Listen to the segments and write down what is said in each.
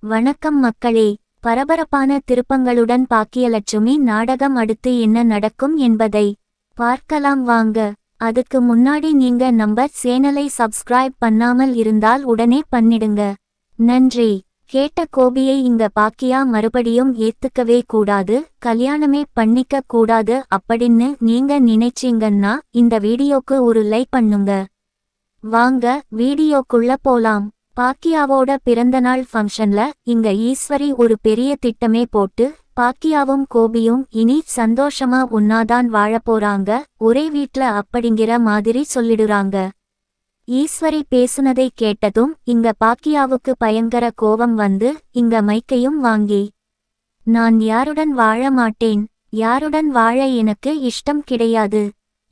வணக்கம் மக்களே. பரபரப்பான திருப்பங்களுடன் பாக்கியலட்சுமி நாடகம் அடுத்து என்ன நடக்கும் என்பதை பார்க்கலாம் வாங்க. அதுக்கு முன்னாடி நீங்க நம்ம சேனலை சப்ஸ்கிரைப் பண்ணாமல் இருந்தால் உடனே பண்ணிடுங்க. நன்றி. கேட்ட கோபியை இங்க பாக்கியா மறுபடியும் ஏத்துக்கவே கூடாது, கல்யாணமே பண்ணிக்க கூடாது அப்படின்னு நீங்க நினைச்சீங்கன்னா இந்த வீடியோக்கு ஒரு லைக் பண்ணுங்க. வாங்க வீடியோக்குள்ள போலாம். பாக்கியாவோட பிறந்தநாள் ஃபங்க்ஷன்ல இங்க ஈஸ்வரி ஒரு பெரிய திட்டமே போட்டு பாக்கியாவும் கோபியும் இனி சந்தோஷமா ஒன்னாதான் வாழப்போறாங்க, ஒரே வீட்ல அப்படிங்கிற மாதிரி சொல்லிடுறாங்க. ஈஸ்வரி பேசுனதை கேட்டதும் இங்க பாக்கியாவுக்கு பயங்கர கோபம் வந்து இங்க மைக்கையும் வாங்கி, நான் யாருடன் வாழ மாட்டேன், யாருடன் வாழ எனக்கு இஷ்டம் கிடையாது,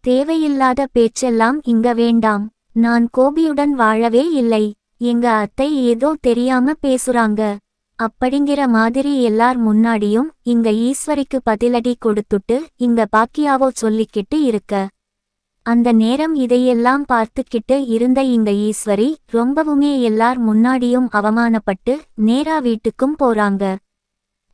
தேவையில்லாத பேச்செல்லாம் இங்க வேண்டாம், நான் கோபியுடன் வாழவே இல்லை, எங்க அத்தை ஏதோ தெரியாம பேசுறாங்க அப்படிங்கிற மாதிரி எல்லார் முன்னாடியும் இங்க ஈஸ்வரிக்கு பதிலடி கொடுத்துட்டு இங்க பாக்கியாவோ சொல்லிக்கிட்டு இருக்க. அந்த நேரம் இதையெல்லாம் பார்த்துக்கிட்டு இருந்த இங்க ஈஸ்வரி ரொம்பவுமே எல்லார் முன்னாடியும் அவமானப்பட்டு நேரா வீட்டுக்கும் போறாங்க.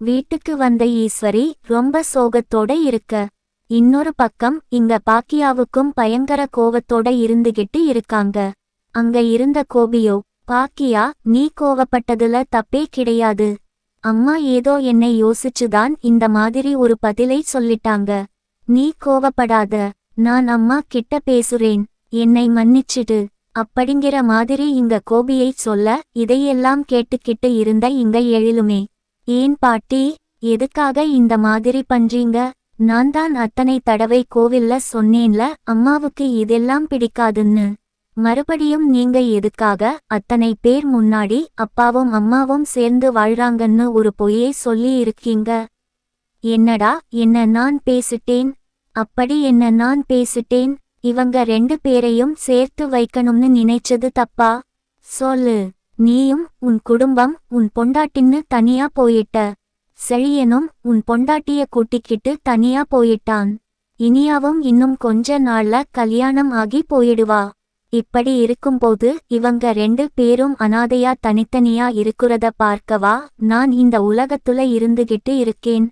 வீட்டுக்கு வந்த ஈஸ்வரி ரொம்ப சோகத்தோட இருக்க, இன்னொரு பக்கம் இங்க பாக்கியாவுக்கும் பயங்கர கோவத்தோட இருந்துகிட்டு இருக்காங்க. அங்க இருந்த கோபியோ, பாக்கியா நீ கோவப்பட்டதுல தப்பே கிடையாது, அம்மா ஏதோ என்னை யோசிச்சுதான் இந்த மாதிரி ஒரு பதிலை சொல்லிட்டாங்க, நீ கோவப்படாத, நான் அம்மா கிட்ட பேசுறேன், என்னை மன்னிச்சிடு அப்படிங்கிற மாதிரி இங்க கோபியை சொல்ல இதையெல்லாம் கேட்டுக்கிட்டு இருந்த இங்க எழிலுமே, ஏன் பாட்டி எதுக்காக இந்த மாதிரி பண்றீங்க, நான் தான் அத்தனை தடவை கோவில்ல சொன்னேன்ல அம்மாவுக்கு இதெல்லாம் பிடிக்காதுன்னு, மறுபடியும் நீங்க எதுக்காக அத்தனை பேர் முன்னாடி அப்பாவும் அம்மாவும் சேர்ந்து வாழ்றாங்கன்னு ஒரு பொய்யை சொல்லி இருக்கீங்க. என்னடா என்ன நான் பேசிட்டேன், அப்படி என்ன நான் பேசிட்டேன், இவங்க ரெண்டு பேரையும் சேர்த்து வைக்கணும்னு நினைச்சது தப்பா, சொல்லு. நீயும் உன் குடும்பம் உன் பொண்டாட்டின்னு தனியா போயிட்ட, செழியனும் உன் பொண்டாட்டிய கூட்டிக்கிட்டு தனியா போயிட்டான், இனியாவும் இன்னும் கொஞ்ச நாள்ல கல்யாணம் ஆகி போயிடுவா. இப்படி இருக்கும்போது இவங்க ரெண்டு பேரும் அனாதையா தனித்தனியா இருக்கிறத பார்க்கவா நான் இந்த உலகத்துல இருந்துகிட்டு இருக்கேன்,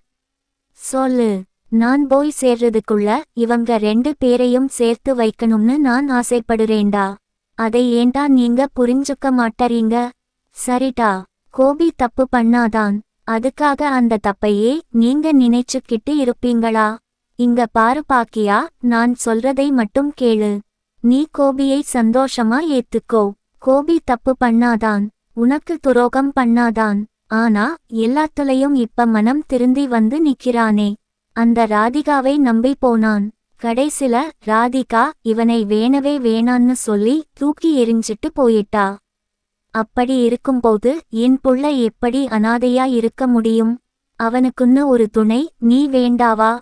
சொல்லு. நான் போய் சேர்றதுக்குள்ள இவங்க ரெண்டு பேரையும் சேர்த்து வைக்கணும்னு நான் ஆசைப்படுறேன்டா, அதை ஏண்டா நீங்க புரிஞ்சுக்க மாட்டறீங்க. சரிடா, கோபி தப்பு பண்ணாதான், அதுக்காக அந்த தப்பையே நீங்க நினைச்சுக்கிட்டு இருப்பீங்களா. இங்க பாரு பாக்கியா, நான் சொல்றதை மட்டும் கேளு, நீ கோபியை சந்தோஷமா ஏத்துக்கோ, கோபி தப்பு பண்ணாதான், உனக்கு துரோகம் பண்ணாதான், ஆனா எல்லாத்துலயும் இப்ப மனம் திருந்தி வந்து நிக்கிறானே, அந்த ராதிகாவை நம்பி போனான், கடைசில ராதிகா இவனை வேணவே வேணான்னு சொல்லி தூக்கி எறிஞ்சிட்டு போயிட்டா. அப்படி இருக்கும்போது என் புள்ள எப்படி அனாதையா இருக்க முடியும், அவனுக்குன்னு ஒரு துணை நீ வேண்டாவா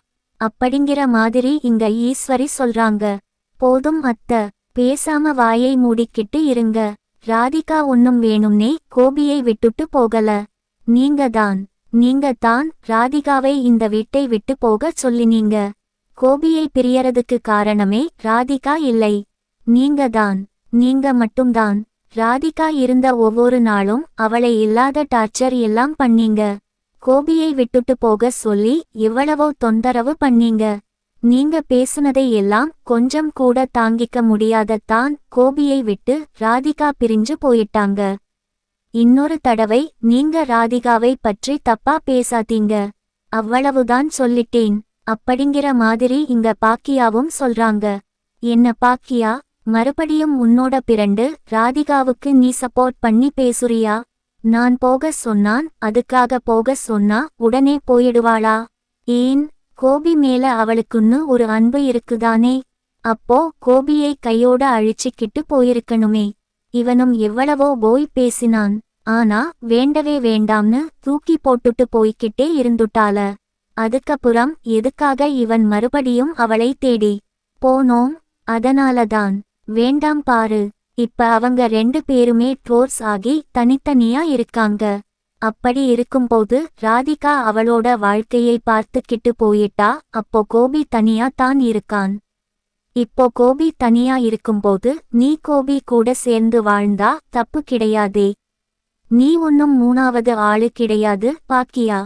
அப்படிங்கிற மாதிரி இங்க ஈஸ்வரி சொல்றாங்க. போதும் அத்த, பேசாம வாயை மூடிக்கிட்டு இருங்க, ராதிகா ஒன்னும் வேணும்னே கோபியை விட்டுட்டு போகல, நீங்க தான் ராதிகாவை இந்த வீட்டை விட்டு போக சொல்லினீங்க, கோபியை பிரியறதுக்கு காரணமே ராதிகா இல்லை, நீங்க மட்டும்தான், ராதிகா இருந்த ஒவ்வொரு நாளும் அவளை இல்லாத டார்ச்சர் எல்லாம் பண்ணீங்க, கோபியை விட்டுட்டு போக சொல்லி எவ்வளவோ தொந்தரவு பண்ணீங்க, நீங்க பேசுனதை எல்லாம் கொஞ்சம் கூட தாங்கிக்க முடியாததான் கோபியை விட்டு ராதிகா பிரிஞ்சு போயிட்டாங்க. இன்னொரு தடவை நீங்க ராதிகாவை பற்றி தப்பா பேசாதீங்க, அவ்வளவுதான் சொல்லிட்டேன் அப்படிங்கிற மாதிரி இங்க பாக்கியாவும் சொல்றாங்க. என்ன பாக்கியா, மறுபடியும் உன்னோட பிறண்டு ராதிகாவுக்கு நீ சப்போர்ட் பண்ணி பேசுறியா, நான் போக சொன்னான் அதுக்காக போக சொன்னா உடனே போயிடுவாளா, ஏன் கோபி மேல அவளுக்குன்னு ஒரு அன்பு இருக்குதானே, அப்போ கோபியை கையோட அழிச்சிக்கிட்டு போயிருக்கணுமே, இவனும் எவ்வளவோ போய் பேசினான், ஆனா வேண்டவே வேண்டாம்னு தூக்கி போட்டுட்டு போய்கிட்டே இருந்துட்டாள, அதுக்கப்புறம் எதுக்காக இவன் மறுபடியும் அவளை தேடி போனோம், அதனாலதான் வேண்டாம் பாரு, இப்ப அவங்க ரெண்டு பேருமே ட்ரோர்ஸ் ஆகி தனித்தனியா இருக்காங்க, அப்படி இருக்கும்போது ராதிகா அவளோட வாழ்க்கையை பார்த்துக்கிட்டு போயிட்டா, அப்போ கோபி தனியா தான் இருக்கான், இப்போ கோபி தனியா இருக்கும்போது நீ கோபி கூட சேர்ந்து வாழ்ந்தா தப்பு கிடையாதே, நீ ஒன்னும் மூணாவது ஆளு கிடையாது பாக்கியா.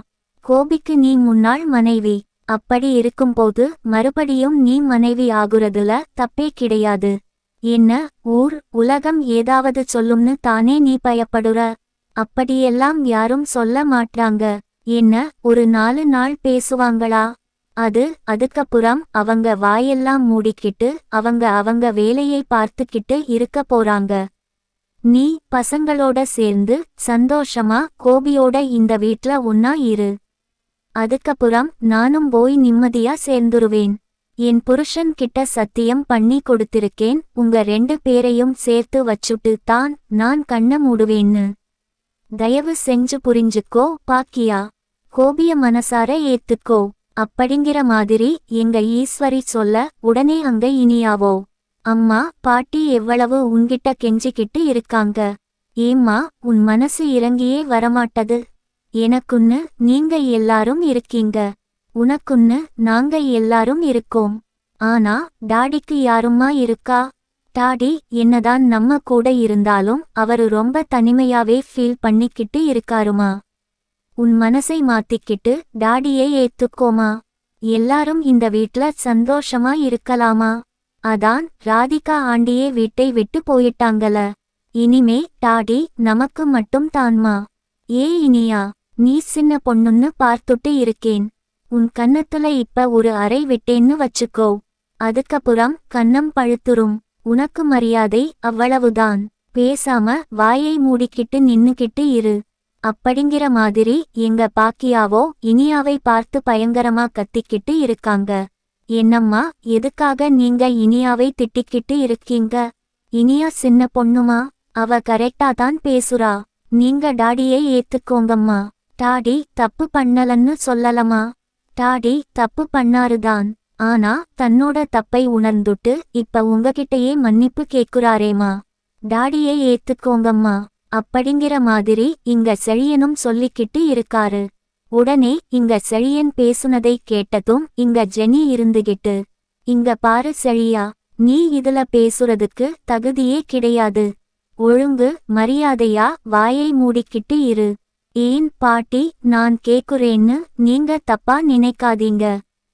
கோபிக்கு நீ முன்னாள் மனைவி. அப்படி இருக்கும்போது மறுபடியும் நீ மனைவி ஆகுறதுல தப்பே கிடையாது. என்ன ஊர் உலகம் ஏதாவது சொல்லும்னு தானே நீ பயப்படுற? அப்படியெல்லாம் யாரும் சொல்ல மாட்டாங்க. என்ன ஒரு 4 நாள் பேசுவாங்களா? அதுக்கப்புறம் அவங்க வாயெல்லாம் மூடிக்கிட்டு அவங்க வேலையை பார்த்துக்கிட்டு இருக்க போறாங்க. நீ பசங்களோட சேர்ந்து சந்தோஷமா கோபியோட இந்த வீட்ல ஒன்னா இரு. அதுக்கப்புறம் நானும் போய் நிம்மதியா சேர்ந்துருவேன். என் புருஷன் கிட்ட சத்தியம் பண்ணி கொடுத்திருக்கேன், உங்க 2 பேரையும் சேர்த்து வச்சுட்டு தான் நான் கண்ண மூடுவேன்னு. தயவு செஞ்சு புரிஞ்சுக்கோ பாக்கியா. கோபிய மனசார ஏத்துக்கோ. அப்படிங்கிற மாதிரி எங்க ஈஸ்வரி சொல்ல உடனே அங்க இனியாவோ, அம்மா பாட்டி எவ்வளவு உன்கிட்ட கெஞ்சிக்கிட்டு இருக்காங்க. ஏம்மா உன் மனசு இறங்கியே வரமாட்டது? எனக்குன்னு நீங்க எல்லாரும் இருக்கீங்க, உனக்குன்னு நாங்க எல்லாரும் இருக்கோம். ஆனா டாடிக்கு யாரும்மா இருக்கா? டாடி என்னதான் நம்ம கூட இருந்தாலும் அவரு ரொம்ப தனிமையாவே ஃபீல் பண்ணிக்கிட்டு இருக்காருமா. உன் மனசை மாத்திக்கிட்டு டாடியை ஏத்துக்கோமா. எல்லாரும் இந்த வீட்ல சந்தோஷமா இருக்கலாமா? அதான் ராதிகா ஆண்டியே வீட்டை விட்டு போயிட்டாங்கல. இனிமே டாடி நமக்கு மட்டும் தான்மா. இனியா, நீ சின்ன பொண்ணுன்னு பார்த்துட்டு இருக்கேன். உன் கன்னத்துல இப்ப ஒரு அறை விட்டேன்னு வச்சுக்கோ, அதுக்கப்புறம் கன்னம் பழுத்துரும். உனக்கு மரியாதை அவ்வளவுதான். பேசாம வாயை மூடிக்கிட்டு நின்னுக்கிட்டு இரு. அப்படிங்கிற மாதிரி எங்க பாக்கியாவோ இனியாவை பார்த்து பயங்கரமா கத்திக்கிட்டு இருக்காங்க. என்னம்மா எதுக்காக நீங்க இனியாவை திட்டிக்கிட்டு இருக்கீங்க? இனியா சின்ன பொண்ணுமா, அவ கரெக்டா தான் பேசுறா. நீங்க டாடியை ஏத்துக்கோங்கம்மா. டாடி தப்பு பண்ணலன்னு சொல்லலமா. டாடி தப்பு பண்ணாருதான், ஆனா தன்னோட தப்பை உணர்ந்துட்டு இப்ப உங்ககிட்டயே மன்னிப்பு கேக்குறாரேமா. டாடியை ஏத்துக்கோங்கம்மா. அப்படிங்கிற மாதிரி இங்க செழியனும் சொல்லிக்கிட்டு இருக்காரு. உடனே இங்க செழியன் பேசுனதை கேட்டதும் இங்க ஜெனி இருந்துகிட்டு, இங்க பாரு செழியா, நீ இதுல பேசுறதுக்கு தகுதியே கிடையாது. ஒழுங்கு மரியாதையா வாயை மூடிக்கிட்டு இரு. ஏன் பாட்டி, நான் கேக்குறேன்னு நீங்க தப்பா நினைக்காதீங்க.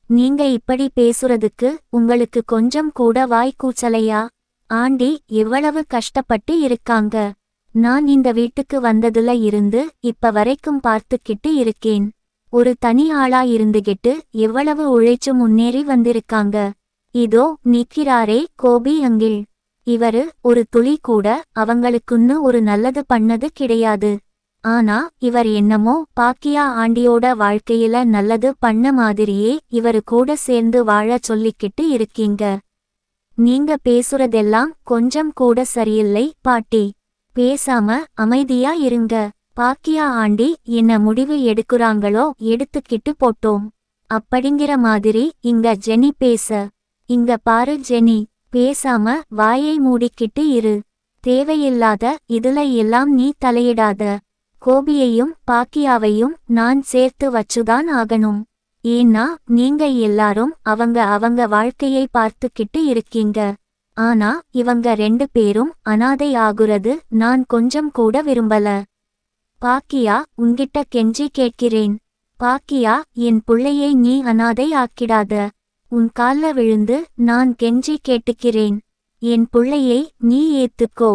நீங்க இப்படி பேசுறதுக்கு உங்களுக்கு கொஞ்சம் கூட வாய் கூச்சலையா? ஆண்டி எவ்வளவு கஷ்டப்பட்டு இருக்காங்க. நான் இந்த வீட்டுக்கு வந்ததுல இருந்து இப்ப வரைக்கும் பார்த்துக்கிட்டு இருக்கேன். ஒரு தனி ஆளா இருந்துகிட்டு எவ்வளவு உழைச்சு முன்னேறி வந்திருக்காங்க. இதோ நிக்கிறாரே கோபி அங்கிள், இவரு ஒரு துளி கூட அவங்களுக்குன்னு ஒரு நல்லது பண்ணது கிடையாது. ஆனா இவர் என்னமோ பாக்கியா ஆண்டியோட வாழ்க்கையில நல்லது பண்ண மாதிரியே இவரு கூட சேர்ந்து வாழ சொல்லிக்கிட்டு இருக்கீங்க. நீங்க பேசுறதெல்லாம் கொஞ்சம் கூட சரியில்லை பாட்டி. பேசாம அமைதியா இருங்க. பாக்கியா ஆண்டி என்ன முடிவு எடுக்குறாங்களோ எடுத்துக்கிட்டு போட்டோம். அப்படிங்கிற மாதிரி இங்க ஜெனி பேச, இங்க பாரு ஜெனி, பேசாம வாயை மூடிக்கிட்டு இரு. தேவையில்லாத இதுல எல்லாம் நீ தலையிடாத. கோபியையும் பாக்கியாவையும் நான் சேர்த்து வச்சுதான் ஆகணும். ஏன்னா நீங்க எல்லாரும் அவங்க வாழ்க்கையை பார்த்துக்கிட்டு இருக்கீங்க. ஆனா இவங்க 2 பேரும் அனாதை ஆகுறது நான் கொஞ்சம் கூட விரும்பல. பாக்கியா, உன்கிட்ட கெஞ்சி கேட்கிறேன். பாக்கியா, என் புள்ளையை நீ அனாதை ஆக்கிடாத. உன் கால்ல விழுந்து நான் கெஞ்சி கேட்டுக்கிறேன். என் புள்ளையை நீ ஏத்துக்கோ,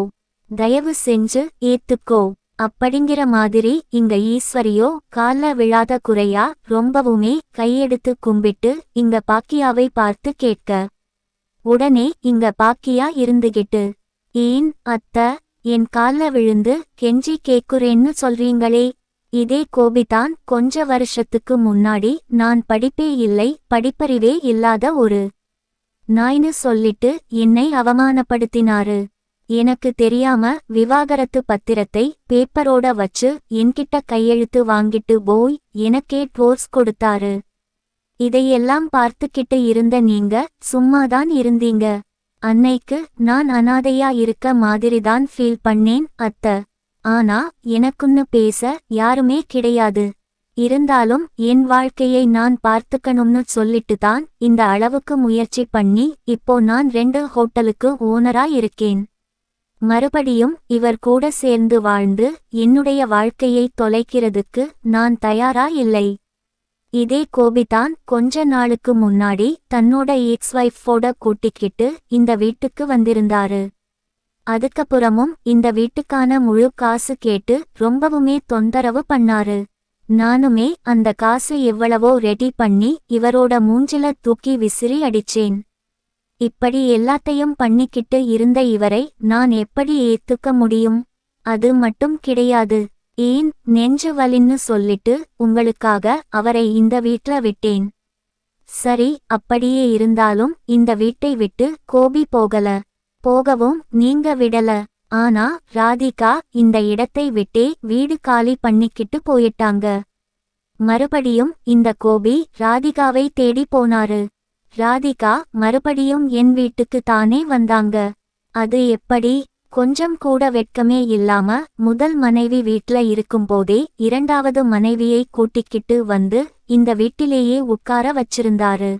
தயவு செஞ்சு ஏத்துக்கோ. அப்படிங்கிற மாதிரி இங்க ஈஸ்வரியோ கால்ல விழாத குறையா ரொம்பவுமே கையெடுத்து கும்பிட்டு இங்க பாக்கியாவை பார்த்து கேட்க, உடனே இங்க பாக்கியா இருந்துகிட்டு, ஏன் அத்த, என் கால்ல விழுந்து கெஞ்சி கேக்குறேன்னு சொல்றீங்களே? இதே கோபிதான் கொஞ்ச வருஷத்துக்கு முன்னாடி நான் படிப்பே இல்லை, படிப்பறிவே இல்லாத ஒரு நாய்னு சொல்லிட்டு என்னை அவமானப்படுத்தினாரு. எனக்கு தெரியாம விவாகரத்து பத்திரத்தை பேப்பரோட வச்சு என்கிட்ட கையெழுத்து வாங்கிட்டு போய் எனக்கே டிவோர்ஸ் கொடுத்தாரு. இதையெல்லாம் பார்த்துக்கிட்டு இருந்த நீங்க சும்மாதான் இருந்தீங்க. அன்னைக்கு நான் அனாதையா இருக்க மாதிரிதான் ஃபீல் பண்ணேன் அத்த. ஆனா எனக்குன்னு பேச யாருமே கிடையாது. இருந்தாலும் என் வாழ்க்கையை நான் பார்த்துக்கணும்னு சொல்லிட்டு தான் இந்த அளவுக்கு முயற்சி பண்ணி இப்போ நான் 2 ஹோட்டலுக்கு ஓனரா இருக்கேன். மறுபடியும் இவர் கூட சேர்ந்து வாழ்ந்து என்னுடைய வாழ்க்கையை தொலைக்கிறதுக்கு நான் தயாரா இல்லை. இதே கோபிதான் கொஞ்ச நாளுக்கு முன்னாடி தன்னோட எக்ஸ் வைஃபோட கூட்டிக்கிட்டு இந்த வீட்டுக்கு வந்திருந்தாரு. அதுக்கப்புறமும் இந்த வீட்டுக்கான முழு காசு கேட்டு ரொம்பவுமே தொந்தரவு பண்ணாரு. நானுமே அந்த காசு எவ்வளவோ ரெடி பண்ணி இவரோட மூஞ்சில தூக்கி விசிறி அடிச்சேன். இப்படி எல்லாத்தையும் பண்ணிக்கிட்டு இருந்த இவரை நான் எப்படி ஏத்துக்க முடியும்? அது மட்டும் கிடையாது, ஏன் நெஞ்சு வலின்னு சொல்லிட்டு உங்களுக்காக அவரை இந்த வீட்ல விட்டேன். சரி, அப்படியே இருந்தாலும் இந்த வீட்டை விட்டு கோபி போகல, போகவும் நீங்க விடல. ஆனா ராதிகா இந்த இடத்தை விட்டே வீடு காலி பண்ணிக்கிட்டு போயிட்டாங்க. மறுபடியும் இந்த கோபி ராதிகாவை தேடி போனாரு. ராதிகா மறுபடியும் என் வீட்டுக்கு தானே வந்தாங்க. அது எப்படி? கொஞ்சம் கூட வெட்கமே இல்லாம முதல் மனைவி வீட்ல இருக்கும்போதே இரண்டாவது மனைவியை கூட்டிக்கிட்டு வந்து இந்த வீட்டிலேயே உட்கார வச்சிருந்தாரு.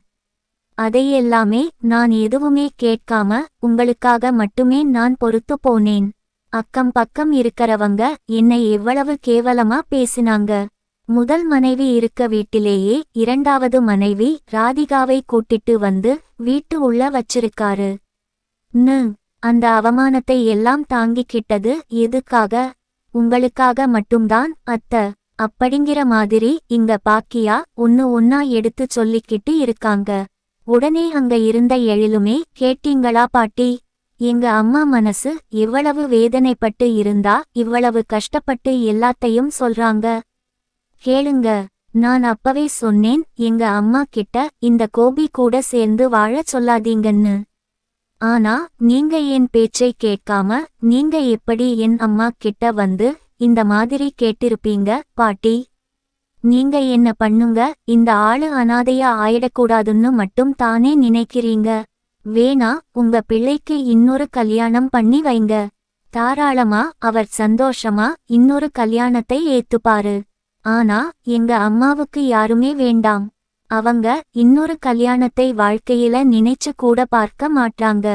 அதையெல்லாமே நான் எதுவுமே கேட்காம உங்களுக்காக மட்டுமே நான் பொறுத்து போனேன். அக்கம் பக்கம் இருக்கறவங்க என்னை எவ்வளவு கேவலமா பேசினாங்க. முதல் மனைவி இருக்க வீட்டிலேயே இரண்டாவது மனைவி ராதிகாவை கூட்டிட்டு வந்து வீட்டு உள்ள வச்சிருக்காரு. அந்த அவமானத்தை எல்லாம் தாங்கிக்கிட்டது எதுக்காக? உங்களுக்காக மட்டும்தான் அத்த. அப்படிங்கிற மாதிரி இங்க பாக்கியா ஒன்னா எடுத்து சொல்லிக்கிட்டு இருக்காங்க. உடனே அங்க இருந்த எழிலுமே, கேட்டீங்களா பாட்டி? எங்க அம்மா மனசு எவ்வளவு வேதனைப்பட்டு இருந்தா இவ்வளவு கஷ்டப்பட்டு எல்லாத்தையும் சொல்றாங்க. கேளுங்க, நான் அப்பவே சொன்னேன் எங்க அம்மா கிட்ட இந்த கோபி கூட சேர்ந்து வாழ சொல்லாதீங்கன்னு. ஆனா நீங்க என் பேச்சை கேட்காம நீங்க எப்படி என் அம்மா கிட்ட வந்து இந்த மாதிரி கேட்டிருப்பீங்க பாட்டி? நீங்க என்ன பண்ணுங்க, இந்த ஆளு அனாதையா ஆயிடக்கூடாதுன்னு மட்டும் தானே நினைக்கிறீங்க. வேணா உங்க பிள்ளைக்கு இன்னொரு கல்யாணம் பண்ணி வைங்க. தாராளமா அவர் சந்தோஷமா இன்னொரு கல்யாணத்தை ஏத்துப்பாரு. ஆனா எங்க அம்மாவுக்கு யாருமே வேண்டாம். அவங்க இன்னொரு கல்யாணத்தை வாழ்க்கையில நினைச்சு கூட பார்க்க மாட்டாங்க.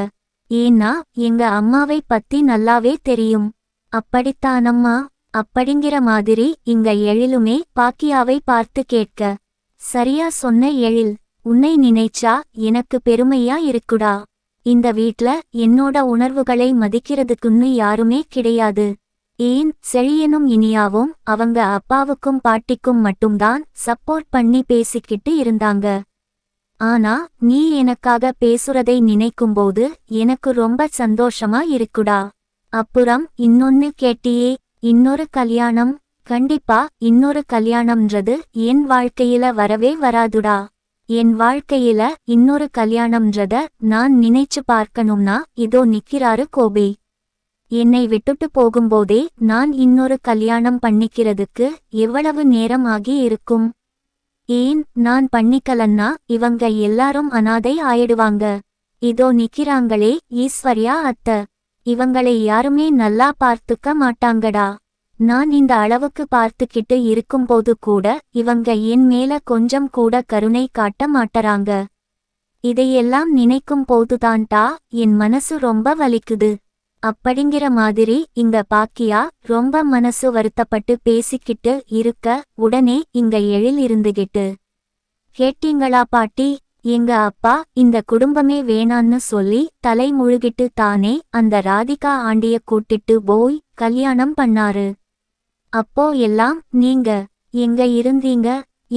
ஏன்னா எங்க அம்மாவை பத்தி நல்லாவே தெரியும். அப்படித்தானம்மா? அப்படிங்கிற மாதிரி இங்க எழிலுமே பாக்கியாவை பார்த்து கேட்க, சரியா சொன்ன எழில், உன்னை நினைச்சா எனக்கு பெருமையா இருக்குடா. இந்த வீட்ல என்னோட உணர்வுகளை மதிக்கிறதுக்குன்னு யாருமே கிடையாது. ஏன் செழியனும் இனியாவும் அவங்க அப்பாவுக்கும் பாட்டிக்கும் மட்டும்தான் சப்போர்ட் பண்ணி பேசிக்கிட்டு இருந்தாங்க. ஆனா நீ எனக்காக பேசுறதை நினைக்கும்போது எனக்கு ரொம்ப சந்தோஷமா இருக்குடா. அப்புறம் இன்னொன்னு கேட்டியே, இன்னொரு கல்யாணம்? கண்டிப்பா இன்னொரு கல்யாணம்ன்றது என் வாழ்க்கையில வரவே வராதுடா. என் வாழ்க்கையில இன்னொரு கல்யாணம்ன்றத நான் நினைச்சு பார்க்கணும்னா இதோ நிக்கிறாரு கோபி. என்னை விட்டுட்டு போகும்போதே நான் இன்னொரு கல்யாணம் பண்ணிக்கிறதுக்கு எவ்வளவு நேரம் ஆகி இருக்கும்? ஏன் நான் பண்ணிக்கலன்னா இவங்க எல்லாரும் அனாதை ஆயிடுவாங்க. இதோ நிக்கிறாங்களே ஈஸ்வர்யா அத்த, இவங்களை யாருமே நல்லா பார்த்துக்க மாட்டாங்கடா. நான் இந்த அளவுக்கு பார்த்துக்கிட்டு இருக்கும்போது கூட இவங்க என் மேல கொஞ்சம் கூட கருணை காட்ட மாட்டறாங்க. இதையெல்லாம் நினைக்கும் போதுதான்டா என் மனசு ரொம்ப வலிக்குது. அப்படிங்கிற மாதிரி இங்க பாக்கியா ரொம்ப மனசு வருத்தப்பட்டு பேசிக்கிட்டு இருக்க, உடனே இங்க எழில் இருந்துகிட்டு, கேட்டீங்களா பாட்டி? எங்க அப்பா இந்த குடும்பமே வேணான்னு சொல்லி தலை முழுகிட்டு தானே அந்த ராதிகா ஆண்டிய கூட்டிட்டு போய் கல்யாணம் பண்ணாரு. அப்போ எல்லாம் நீங்க எங்க இருந்தீங்க?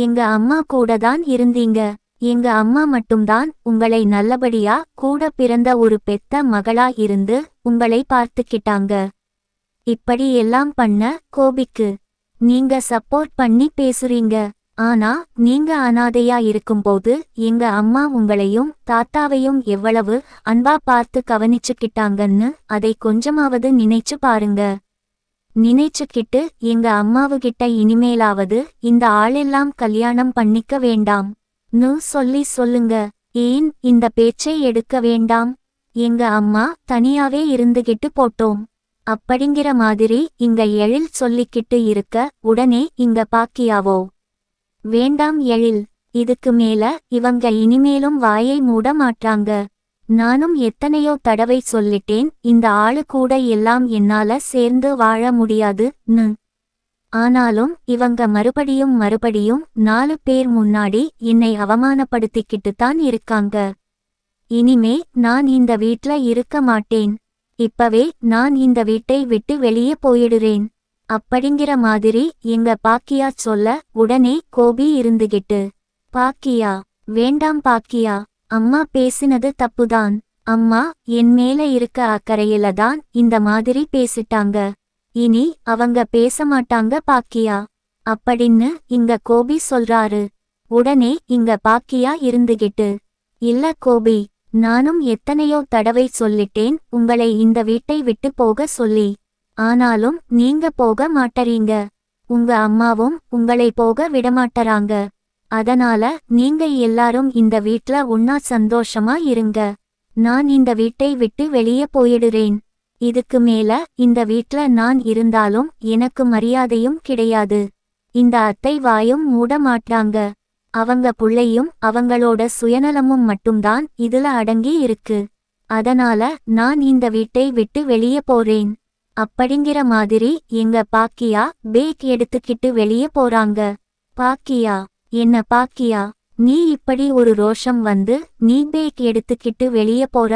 எங்க அம்மா கூடதான் இருந்தீங்க. எங்க அம்மா மட்டும்தான் உங்களை நல்லபடியா கூட பிறந்த ஒரு பெத்த மகளா இருந்து உங்களை பார்த்துக்கிட்டாங்க. இப்படி எல்லாம் பண்ண கோபிக்கு நீங்க சப்போர்ட் பண்ணி பேசுறீங்க. ஆனா நீங்க அனாதையா இருக்கும்போது எங்க அம்மா உங்களையும் தாத்தாவையும் எவ்வளவு அன்பா பார்த்து கவனிச்சுக்கிட்டாங்கன்னு அதை கொஞ்சமாவது நினைச்சு பாருங்க. நினைச்சுக்கிட்டு எங்க அம்மாவுகிட்ட இனிமேலாவது இந்த ஆளெல்லாம் கல்யாணம் பண்ணிக்க வேண்டாம் ன்னு சொல்லி சொல்லுங்க. ஏன் இந்த பேச்சை எடுக்க வேண்டாம்? எங்க அம்மா தனியாவே இருந்துகிட்டு போட்டோம். அப்படிங்கிற மாதிரி இங்க எழில் சொல்லிக்கிட்டு இருக்க, உடனே இங்க பாக்கியாவோ, வேண்டாம் எழில், இதுக்கு மேல இவங்க இனிமேலும் வாயை மூட மாட்டாங்க. நானும் எத்தனையோ தடவை சொல்லிட்டேன், இந்த ஆளு கூட எல்லாம் என்னால சேர்ந்து வாழ முடியாதுன்னு. ஆனாலும் இவங்க மறுபடியும் மறுபடியும் 4 பேர் முன்னாடி என்னை அவமானப்படுத்திக்கிட்டுத்தான் இருக்காங்க. இனிமே நான் இந்த வீட்ல இருக்க மாட்டேன். இப்பவே நான் இந்த வீட்டை விட்டு வெளியே போயிடுறேன் அப்படிங்கிற மாதிரி எங்க பாக்கியா சொல்ல, உடனே கோபி இருந்துகிட்டு, பாக்கியா, வேண்டாம் பாக்கியா, அம்மா பேசினது தப்புதான். அம்மா என் மேல இருக்க அக்கறையில தான் இந்த மாதிரி பேசிட்டாங்க. இனி அவங்க பேச மாட்டாங்க பாக்கியா அப்படின்னு இங்க கோபி சொல்றாரு. உடனே இங்க பாக்கியா இருந்துகிட்டு, இல்ல கோபி, நானும் எத்தனையோ தடவை சொல்லிட்டேன் உங்களை இந்த வீட்டை விட்டு போக சொல்லி. ஆனாலும் நீங்க போக மாட்டறீங்க. உங்க அம்மாவும் உங்களை போக விடமாட்டறாங்க. அதனால நீங்க எல்லாரும் இந்த வீட்ல ஒன்னா சந்தோஷமா இருங்க. நான் இந்த வீட்டை விட்டு வெளியே போயிடுறேன். இதுக்கு மேல இந்த வீட்ல நான் இருந்தாலும் எனக்கு மரியாதையும் கிடையாது. இந்த அத்தை வாயும் மூட மாட்டாங்க. அவங்க புள்ளையும் அவங்களோட சுயநலமும் மட்டும்தான் இதுல அடங்கி இருக்கு. அதனால நான் இந்த வீட்டை விட்டு வெளியே போறேன் அப்படிங்கிற மாதிரி எங்க பாக்கியா பேக் எடுத்துக்கிட்டு வெளியே போறாங்க. பாக்கியா, என்ன பாக்கியா, நீ இப்படி ஒரு ரோஷம் வந்து நீ பேக் எடுத்துக்கிட்டு வெளியே போற?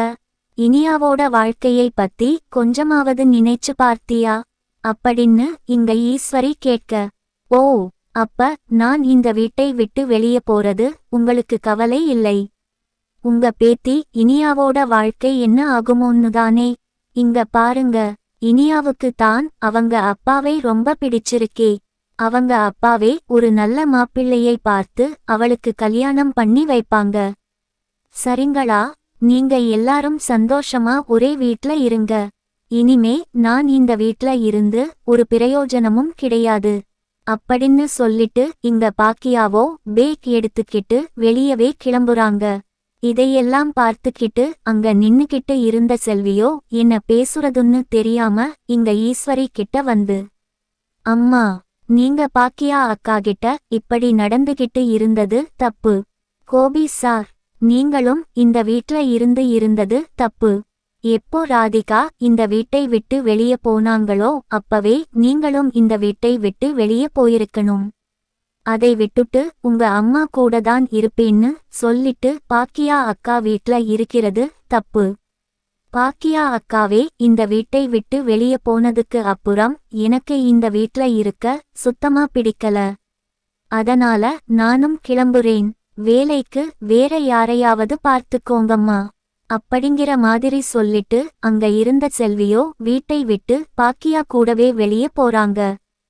இனியாவோட வாழ்க்கையை பத்தி கொஞ்சமாவது நினைச்சு பார்த்தியா அப்படின்னு இங்க ஈஸ்வரி கேட்க, ஓ, அப்ப நான் இந்த வீட்டை விட்டு வெளியே போறது உங்களுக்கு கவலை இல்லை. உங்க பேத்தி இனியாவோட வாழ்க்கை என்ன ஆகுமோன்னு தானே. இங்க பாருங்க, இனியாவுக்கு தான் அவங்க அப்பாவை ரொம்ப பிடிச்சிருக்கே. அவங்க அப்பாவே ஒரு நல்ல மாப்பிள்ளையை பார்த்து அவளுக்கு கல்யாணம் பண்ணி வைப்பாங்க. சரிங்களா? நீங்க எல்லாரும் சந்தோஷமா ஒரே வீட்ல இருங்க. இனிமே நான் இந்த வீட்ல இருந்து ஒரு பிரயோஜனமும் கிடையாது அப்படின்னு சொல்லிட்டு இங்க பாக்கியாவோ பேக் எடுத்துக்கிட்டு வெளியவே கிளம்புறாங்க. இதையெல்லாம் பார்த்துக்கிட்டு அங்க நின்னுக்கிட்டு இருந்த செல்வியோ என்ன பேசுறதுன்னு தெரியாம இங்க ஈஸ்வரி கிட்ட வந்து, அம்மா, நீங்க பாக்கியா அக்கா கிட்ட இப்படி நடந்துகிட்டு இருந்தது தப்பு. கோபி சார், நீங்களும் இந்த வீட்ல இருந்தது தப்பு. எப்போ ராதிகா இந்த வீட்டை விட்டு வெளியே போனாங்களோ அப்பவே நீங்களும் இந்த வீட்டை விட்டு வெளியே போயிருக்கணும். அதை விட்டுட்டு உங்க அம்மா கூட தான் இருப்பேன்னு சொல்லிட்டு பாக்கியா அக்கா வீட்ல இருக்கிறது தப்பு. பாக்கியா அக்காவே இந்த வீட்டை விட்டு வெளியே போனதுக்கு அப்புறம் எனக்கு இந்த வீட்ல இருக்க சுத்தமா பிடிக்கல. அதனால நானும் கிளம்புறேன். வேலைக்கு வேற யாரையாவது பார்த்துக்கோங்கம்மா அப்படிங்கிற மாதிரி சொல்லிட்டு அங்க இருந்த செல்வியோ வீட்டை விட்டு பாக்கியா கூடவே வெளியே போறாங்க.